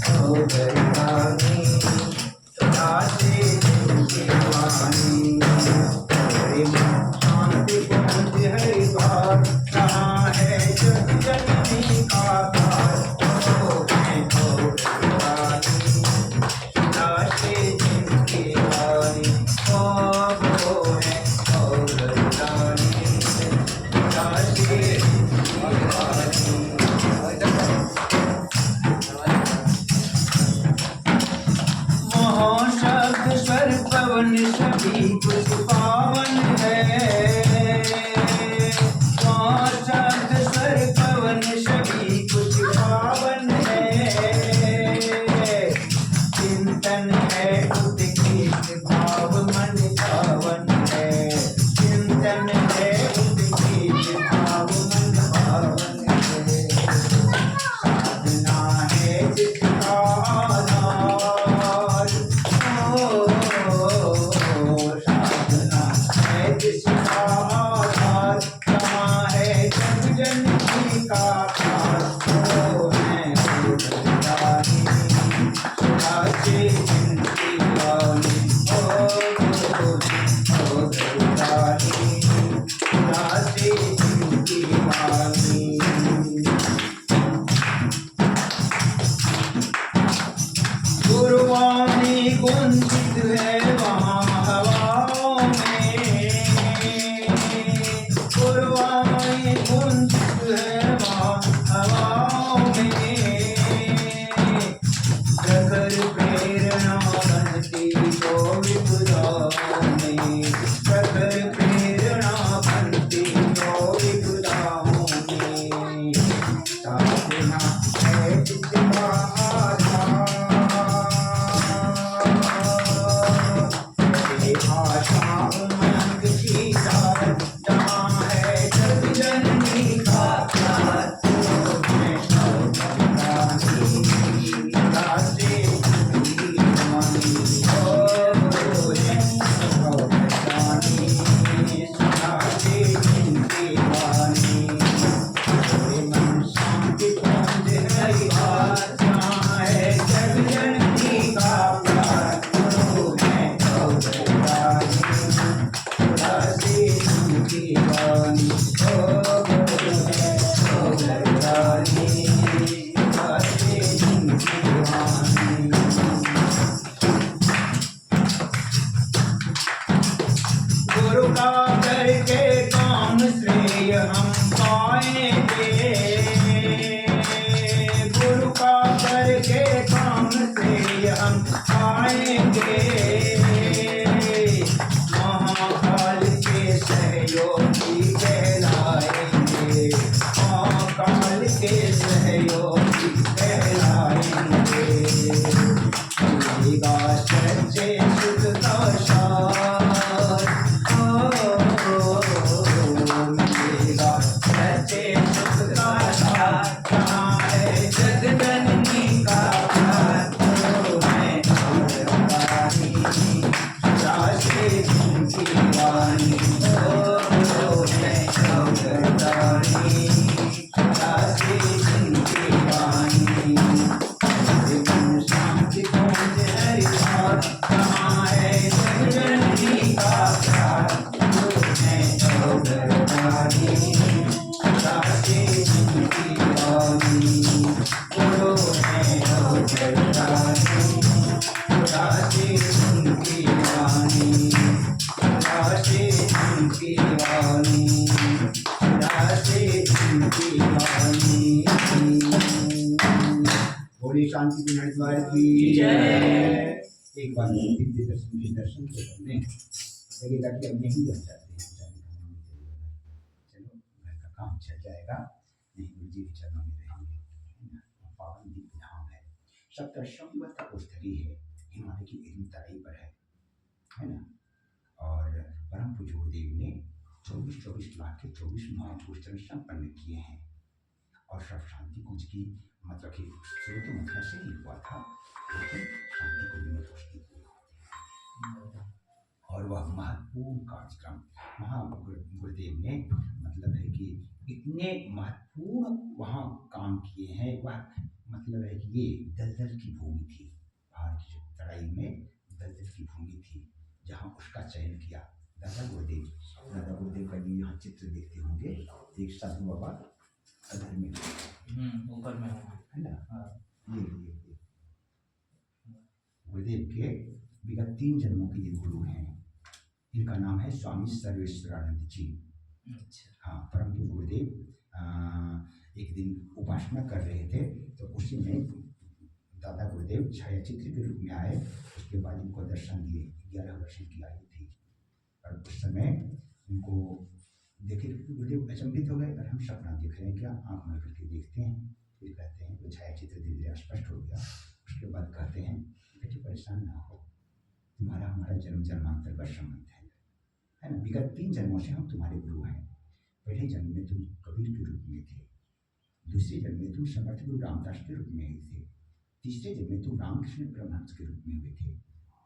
गौरवाणी सदा से जिनकी वाणी। शांति कुंज हरिद्वार कहाँ है जग जननी का द्वार। ओ है गौरवाणी सदा से जिनकी वाणी। ओ वो है गौरवाणी सदा से जिनकी वाणी। शब्द स्वर पवन सभी कुछ पावन है। शब्द स्वर पवन सभी कुछ पावन है। चिंतन है उत्कृष्ट भाव मन पावन है। चिंतन है उत्कृष्ट भाव मन पावन है। साधना है जिसका आधार। साधना है जिसका आधार। कहाँ है जग जननी का प्यार। ओ है गौरवाणी सदा से जिनकी वाणी। ओ गौरवाणी सदा से जिनकी वाणी। गुरुवाणी गुंजित है वहाँ हवाओं में। गुरुवाणी गुंजित है वहाँ हवाओं में। प्रखर प्रेरणा बनती जो विपुलाओं में। प्रखर प्रेरणा बनती जो विपुलाओं में। साधना है जिसका आधार। आशा उमंग सीधा जहाँ है जग जननी का प्यार। ओ है गौरवाणी सदा से जिनकी वाणी। ओ है गौरवाणी सदा से जिनकी वाणी। मन शांति कुंज हरिद्वार जहाँ है जग जननी का प्यार। ओ है गौरवाणी सदा से जिनकी वाणी। ओ है गौरवाणी सदा से जिनकी वाणी। गुरु का करके काम श्रेय हम पाएंगे। गुरु का करके काम श्रेय हम पाएंगे। महाकाल के सहयोगी कहलाएंगे। महाकाल के सहयोगी कहलाएंगे। मिलेगा सच्चे सुख का सार। मिलेगा सच्चे सुख का सार। कहाँ है जग जननी का प्यार। ओ है गौरवाणी सदा से जिनकी वाणी। ओ है गौरवाणी सदा से जिनकी वाणी। मन शांति कुंज हरिद्वार कहाँ है जग जननी का प्यार। ओ है गौरवाणी सदा से जिनकी वाणी। ओ है गौरवाणी सदा से जिनकी वाणी। सदा से जिनकी वाणी सदा से जिनकी वाणी। बोली शांति की हरिद्वार की जय। एक बार दिव्य दर्शन के दर्शन को करने लगेगा कि अब नहीं जा जाते हैं। चलो घर का काम चल जाएगा। नहीं गुरु जी के चरणों में रहेंगे। पावन दिव्य धाम है। सप्तशृंग तपोस्थली है। हिमालय की एकदम तराई पर है ना। और परम पूज्य गुरुदेव ने 24 लाख के 24 महापुरुषों संपन्न किए हैं। और सब शांति कुंज की मतलब कि शुरू तो मथुरा से ही हुआ था, लेकिन शांति कुंज में रोशनी हुई। और वह महत्वपूर्ण कार्यक्रम गुरुदेव ने मतलब है कि इतने महत्वपूर्ण वहाँ काम किए हैं। वह मतलब है है कि ये दलदल की भूमि थी, पहाड़ की तराई में दलदल की भूमि थी जहाँ उसका चयन किया दादा गुरुदेव। दादा गुरुदेव का ये यहाँ चित्र देखते होंगे, एक साधु बाबा अधर में ऊपर में है ना। ये गुरुदेव के विगत 3 जन्मों के ये गुरु हैं। इनका नाम है स्वामी सर्वेश्वरानंद जी। हाँ, परम पूज्य गुरुदेव एक दिन उपासना कर रहे थे, तो उसी में दादा गुरुदेव छायाचित्र के रूप में आए। उसके बाद इनको दर्शन दिए। 11 वर्ष की आयु थी और उस समय उनको देखे गुरुदेव अचंभित हो गए। और हम सपना देख रहे हैं क्या? आँख मल करके देखते हैं, फिर कहते हैं वो छायाचित्र धीरे धीरे स्पष्ट हो गया। उसके बाद कहते हैं बेटे परेशान ना हो, तुम्हारा हमारा जन्म जन्मांतर का संबंध है ना। विगत 3 जन्मों से हम तुम्हारे गुरु हैं। पहले जन्म में तुम कबीर के रूप में थे, दूसरे जन्म में तुम समर्थ गुरु रामदास के रूप में थे, तीसरे जन्म में तुम रामकृष्ण परमहंस के रूप में हुए थे।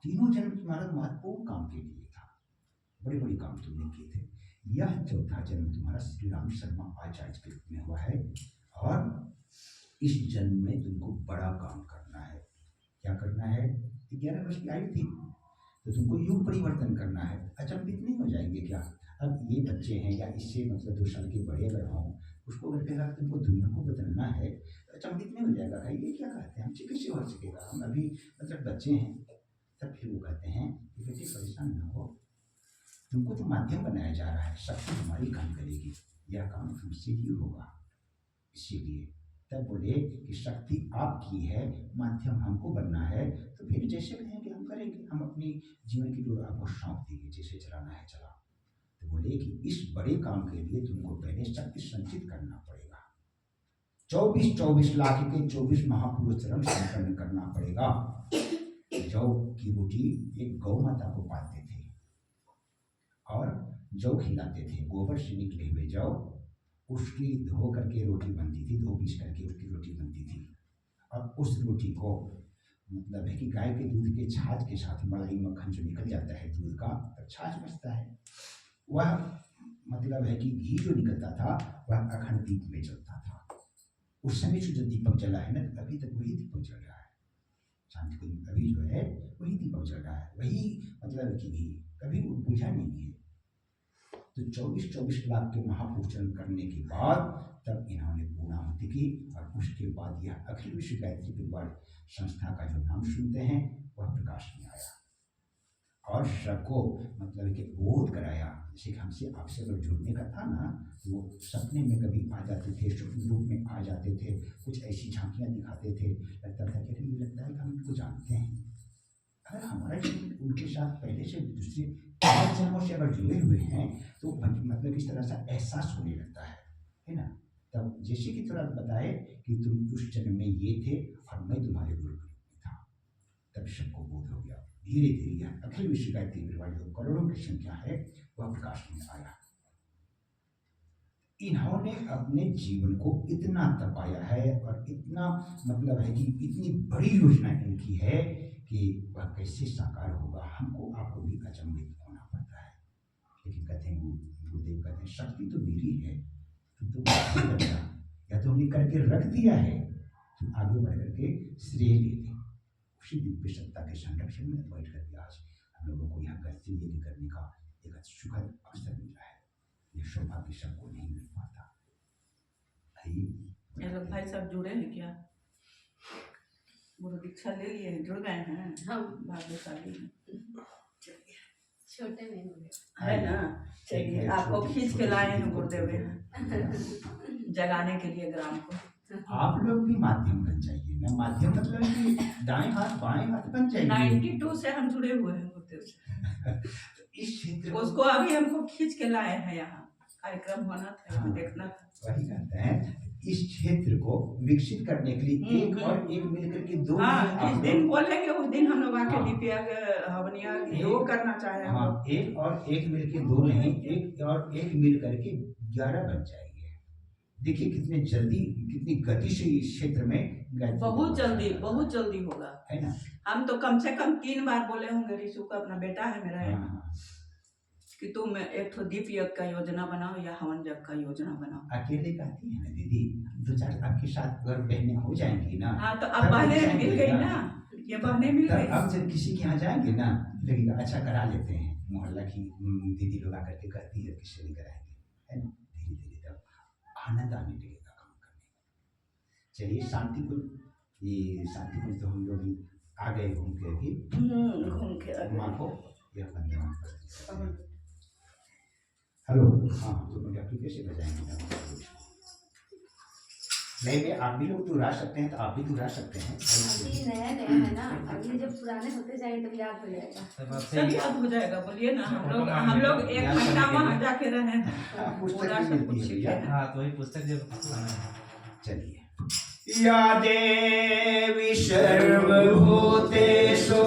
तीनों जन्म तुम्हारा महत्वपूर्ण काम के लिए था, बड़े बड़े काम तुमने किए थे। यह चौथा जन्म तुम्हारा श्री राम शर्मा आचार्य के रूप में हुआ है और इस जन्म में तुमको बड़ा काम करना है। क्या करना है? 11 वर्ष की आयु थी तो तुमको युग परिवर्तन करना है। अचंभित नहीं हो जाएंगे क्या? अब ये बच्चे हैं या इससे मतलब 2 साल के बड़े अगर हों, उसको अगर कहेगा तुमको दुनिया को बदलना है तो अचंभित नहीं हो जाएगा। भाई ये क्या कहते हैं, हमसे कैसे हो सकेगा, हम अभी मतलब बच्चे हैं। तब फिर वो कहते हैं कि बेटे परेशान ना हो, तुमको तो माध्यम बनाया जा रहा है, शक्ति हमारी काम करेगी, यह काम तुमसे ही होगा। इसीलिए तब बोले कि शक्ति आपकी है, माध्यम हमको बनना है, तो फिर जैसे कहेंगे हम करेंगे। हम अपनी जीवन की डोर आपको सौंप देंगे, जैसे चलाना है चला। तो बोले कि इस बड़े काम के लिए तुमको पहले शक्ति संचित करना पड़ेगा। 24 लाख के 24 महापुरुष चरण संपन्न करना पड़ेगा। जौ की रोटी एक गौ माता को पालते थे और जौ खिलाते थे, गोबर से निकले हुए जौ, उसकी धो करके रोटी बनती थी, धो पीस करके उसकी रोटी बनती थी। और उस रोटी को मतलब है कि गाय के दूध के छाछ के साथ मलाई मक्खन जो निकल जाता है दूध का, तब छाछ बचता है। वह मतलब है कि घी जो निकलता था वह अखंड दीप में जलता था। उस समय जो दीपक जला है ना, अभी तक वही दीपक जल रहा है। शांति को अभी जो है वही दीपक जल रहा है, वही मतलब कि घी कभी बुझा नहीं है। तो 24 लाख के महापूजन करने के बाद तब इन्होंने पूर्णाहुति की और उसके बाद यह अखिल विश्व गायत्री परिवार संस्था का जो नाम सुनते हैं वह प्रकाश में आया और सबको मतलब कि बोध कराया। जैसे हमसे आपसे अगर जुड़ने का था ना, वो सपने में कभी आ जाते थे, स्वप्न रूप में आ जाते थे, कुछ ऐसी झांकियाँ दिखाते थे, लगता था कि ये लगता है कि हम इनको जानते हैं। अगर हमारा उनके साथ पहले से दूसरे 5 जन्मों से अगर जुड़े हुए हैं तो मतलब इस तरह से एहसास होने लगता है ना। तब जैसे कि थोड़ा बताए कि तुम उस जन्म में ये थे और मैं तुम्हारे गुरु में था, तब सबको बोध हो गया। धीरे धीरे यह अखिल विश्व गायत्री परिवार जो करोड़ों की संख्या है वह प्रकाश में आया। इन्होंने अपने जीवन को इतना तपाया है और इतना मतलब है कि इतनी बड़ी योजना इनकी है कि वह कैसे साकार होगा, हमको आपको भी अचंभित होना पड़ता है। लेकिन कहते हैं गुरुदेव कहते हैं शक्ति तो मेरी है, तुम तो करना, या तो हमने करके रख दिया है, तुम आगे बढ़ करके श्रेय ले लें। उसी दिव्य सत्ता के संरक्षण में बैठ करके आज हम लोगों को यहाँ गायत्री यज्ञ करने का एक सुखद अवसर मिला है। ये सौभाग्य सबको नहीं मिल पाता। भाई सब जुड़े हैं क्या? गुरु दीक्षा ले लिए हैं, जुड़ गए हैं? हम भाग्यशाली छोटे में है ना। चलिए आपको खींच के लाए हैं गुरुदेव जगाने के लिए ग्राम को। आप लोग भी माध्यम बन जाइए ना। माध्यम मतलब कि दाएं हाथ बाएं हाथ बन जाइए। 92 से हम जुड़े हुए हैं गुरुदेव से। तो इस क्षेत्र उसको अभी हमको खींच के लाए हैं, यहाँ कार्यक्रम होना था। हाँ, देखना था। वही कहते हैं इस क्षेत्र को विकसित करने के लिए एक और एक मिलकर के दो। हाँ, जिस दिन बोलेंगे उस दिन हम लोग आके दीपिया हवनिया दो करना चाहे। हाँ, एक और एक मिलकर दो नहीं, एक और एक मिल करके 11 बन जाएंगे। देखिए कितने जल्दी, कितनी गति से इस क्षेत्र में बहुत जल्दी होगा, है ना। हम तो कम से कम 3 बार बोले होंगे। ऋषु का अपना बेटा है मेरा। कि तुम एक ठो दीप यज्ञ का योजना बनाओ या हवन यज्ञ का योजना बनाओ। अकेले कहती है ना दीदी, दो चार आपके साथ अगर बहनें हो जाएंगी ना, हाँ तो अब बहनें मिल गई ना, ये बहनें मिल गई। अब जब किसी के यहाँ जाएंगे ना लगेगा अच्छा करा लेते हैं, मोहल्ला की दीदी लोग आकर के करती है, किससे नहीं कराएंगे, है ना। धीरे धीरे तब आनंद आने लगेगा काम करने में। चलिए शांतिकुंज, ये शांतिकुंज तो हम लोग आ गए घूम के अभी, घूम के माँ को यह वंदना कर। हेलो, हाँ तो मुझे आप कैसे बजाएंगे? नहीं आप भी लोग दुहरा सकते हैं, तो आप भी दुहरा सकते हैं। अभी नया नया है ना, अभी जब पुराने होते जाएंगे तब याद हो जाएगा। सब याद हो जाएगा। बोलिए ना, हम लोग 1 महीना वहाँ जाके रहे हैं, पूरा सब कुछ सीखे हैं। हाँ तो वही पुस्तक जब चलिए। या देवी सर्वभूतेषु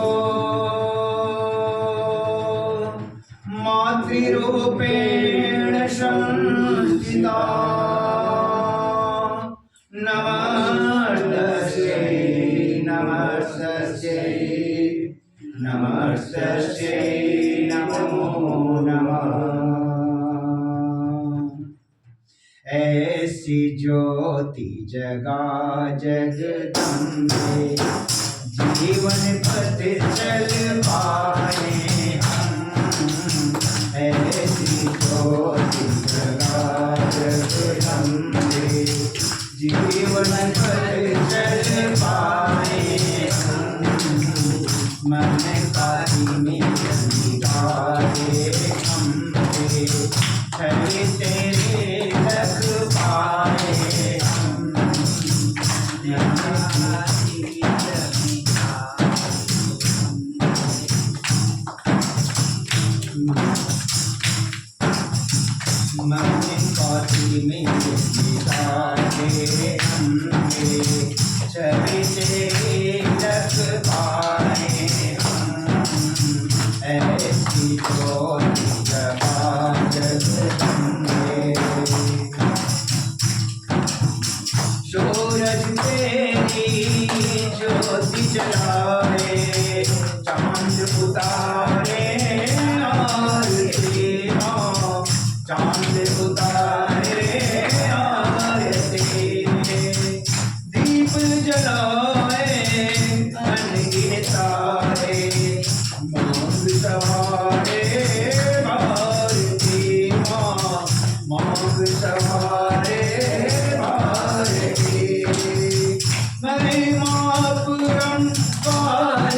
मातृरूपेण संस्थिता, नमस्तस्यै नमस्तस्यै नमस्तस्यै नमो नमः। ऐसी ज्योति जगा जगदम्बे, जीवन पथ चल पाए हम। ऐसी ज्योति जगा जगदम्बे, जीवन पथ चल पाए हम। मन पारी में गाए हमसे, छवि तेरे लग पाए हम। मन पारी में गाए हमसे, छवि तेरे लग पाए हम। ऐसी ज्योति जगा जगदम्बे, सूरज तेरी ज्योति जलाए, चांद उतारे आरती, चांद उतारे आरती, दीप जलाए अनगिनत तारे, मांग सवारे भारती माँ, मांग सवारे भारती। महिमा पुरंपार